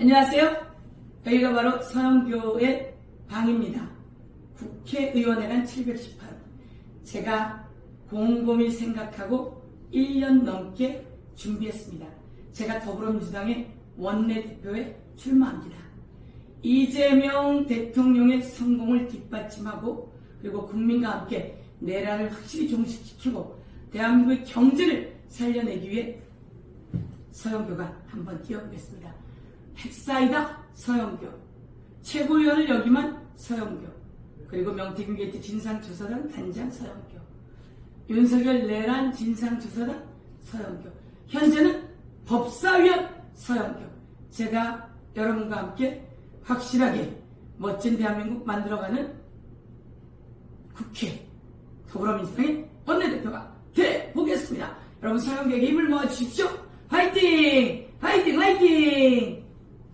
안녕하세요. 여기가 바로 서영교의 방입니다. 국회의원회관 718. 제가 곰곰이 생각하고 1년 넘게 준비했습니다. 제가 더불어민주당의 원내대표에 출마합니다. 이재명 대통령의 성공을 뒷받침하고 그리고 국민과 함께 내란을 확실히 종식시키고 대한민국의 경제를 살려내기 위해 서영교가 한번 뛰어보겠습니다. 핵사이다 서영교, 최고위원을 역임한 서영교, 그리고 명태균 게이트 진상조사단 단장 서영교, 윤석열 내란 진상조사단 서영교, 현재는 법사위원 서영교. 제가 여러분과 함께 확실하게 멋진 대한민국 만들어가는 국회 더불어민주당의 원내대표가 되보겠습니다. 여러분 서영교에게 힘을 모아주십시오. 화이팅! 화이팅! 화이팅!